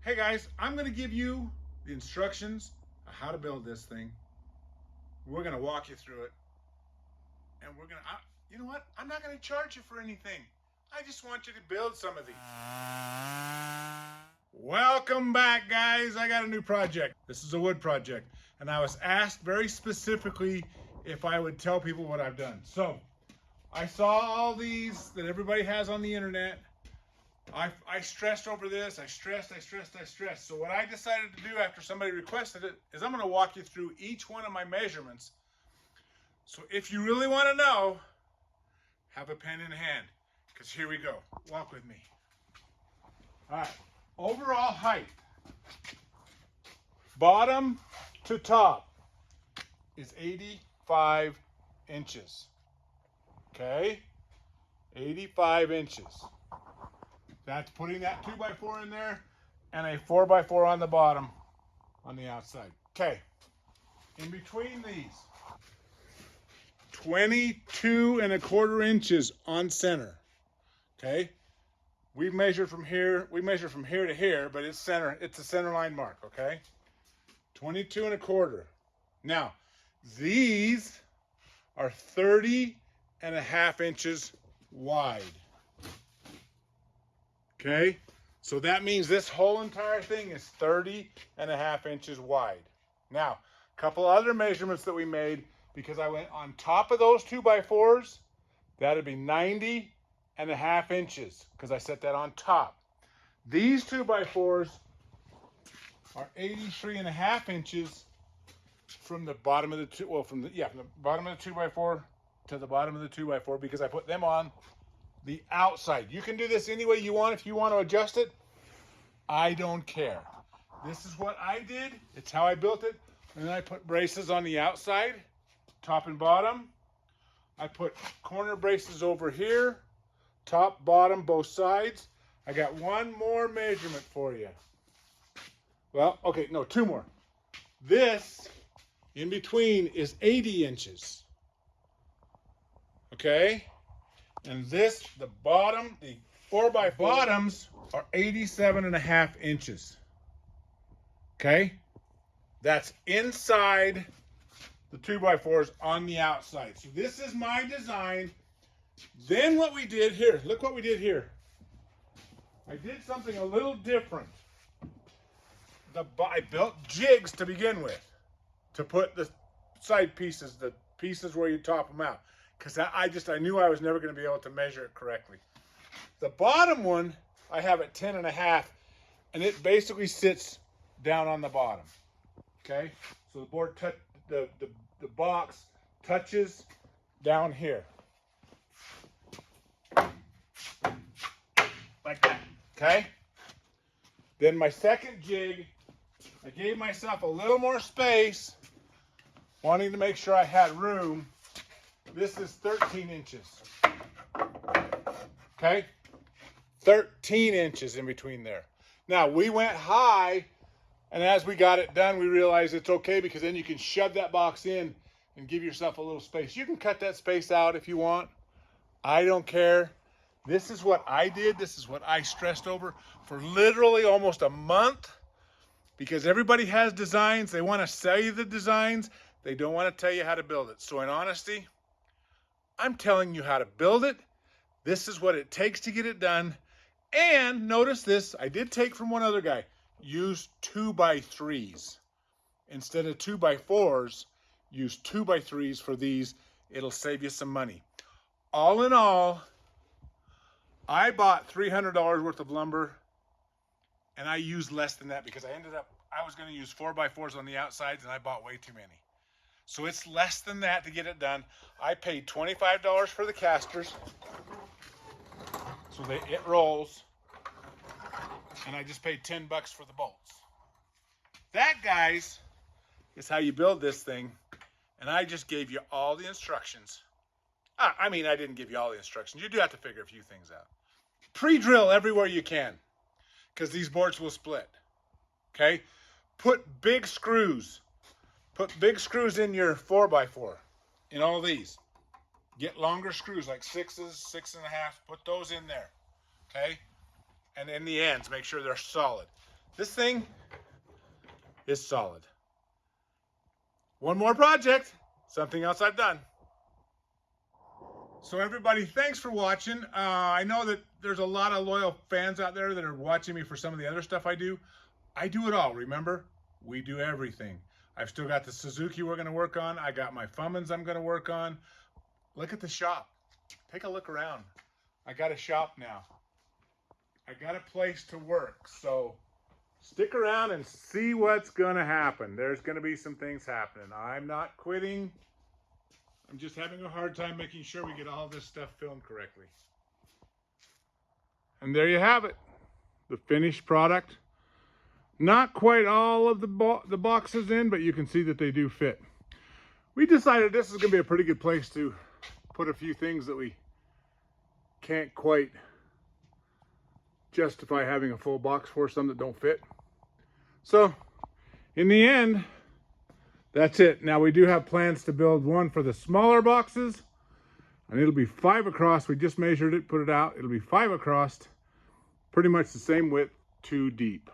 Hey guys, I'm going to give you the instructions on how to build this thing. We're going to walk you through it. And we're going to, you know what? I'm not going to charge you for anything. I just want you to build some of these. Welcome back, guys. I got a new project. This is a wood project. And I was asked very specifically if I would tell people what I've done. So I saw all these that everybody has on the internet. I stressed over this. I stressed. So what I decided to do after somebody requested it is I'm going to walk you through each one of my measurements. So if you really want to know, have a pen in hand, because here we go. Walk with me. All right. Overall height, bottom to top, is 85 inches. Okay? 85 inches. That's putting that 2x4 in there and a 4x4 on the bottom on the outside. Okay. In between these, 22 1/4 inches on center. Okay. We measure from here to here, but it's center. It's a center line mark. Okay. 22 1/4. Now, these are 30 1/2 inches wide. Okay, so that means this whole entire thing is 30 1/2 inches wide. Now, a couple other measurements that we made, because I went on top of those 2x4s, that'd be 90 1/2 inches, because I set that on top. These 2x4s are 83 1/2 inches from the bottom of the from the bottom of the 2x4 to the bottom of the 2x4, because I put them on the outside. You can do this any way you want. If you want to adjust it, I don't care. This is what I did. It's how I built it. And then I put braces on the outside, top and bottom. I put corner braces over here, top, bottom, both sides. I got one more measurement for you. Well, okay, no, two more. This in between is 80 inches. Okay? And this, the bottom, the 4x4 bottoms are 87 1/2 inches. Okay? That's inside the 2x4s on the outside. So this is my design. Then what we did here, look what we did here. I did something a little different. I built jigs to begin with, to put the side pieces, the pieces where you top them out. Because I knew I was never going to be able to measure it correctly. The bottom one, I have at 10 1/2, and it basically sits down on the bottom. Okay, so the board, the box touches down here, like that. Okay. Then my second jig, I gave myself a little more space, wanting to make sure I had room. This is 13 inches. Okay? 13 inches in between there. Now, we went high, and as we got it done, we realized it's okay, because then you can shove that box in and give yourself a little space. You can cut that space out if you want. I don't care. This is what I did. This is what I stressed over for literally almost a month, because everybody has designs. They want to sell you the designs. They don't want to tell you how to build it. So in honesty, I'm telling you how to build it. This is what it takes to get it done. And notice this, I did take from one other guy. Use 2x3s. Instead of 2x4s, use 2x3s for these. It'll save you some money. All in all, I bought $300 worth of lumber, and I used less than that, because I was going to use 4x4s on the outsides, and I bought way too many. So it's less than that to get it done. I paid $25 for the casters, so it rolls, and I just paid $10 for the bolts. That, guys, is how you build this thing, and I just gave you all the instructions. I mean, I didn't give you all the instructions. You do have to figure a few things out. Pre-drill everywhere you can, because these boards will split. Okay? Put big screws. Put big screws in your 4x4, in all these. Get longer screws, like 6s, 6.5. Put those in there, okay? And in the ends, make sure they're solid. This thing is solid. One more project, something else I've done. So everybody, thanks for watching. I know that there's a lot of loyal fans out there that are watching me for some of the other stuff I do. I do it all, remember? We do everything. I've still got the Suzuki we're gonna work on. I got my Fummins I'm gonna work on. Look at the shop. Take a look around. I got a shop now. I got a place to work. So stick around and see what's gonna happen. There's gonna be some things happening. I'm not quitting. I'm just having a hard time making sure we get all this stuff filmed correctly. And there you have it. The finished product. Not quite all of the boxes in, but you can see that they do fit. We decided this is going to be a pretty good place to put a few things that we can't quite justify having a full box for, some that don't fit. So, in the end, that's it. Now we do have plans to build one for the smaller boxes, and it'll be 5 across. We just measured it, put it out. It'll be 5 across, pretty much the same width, 2 deep.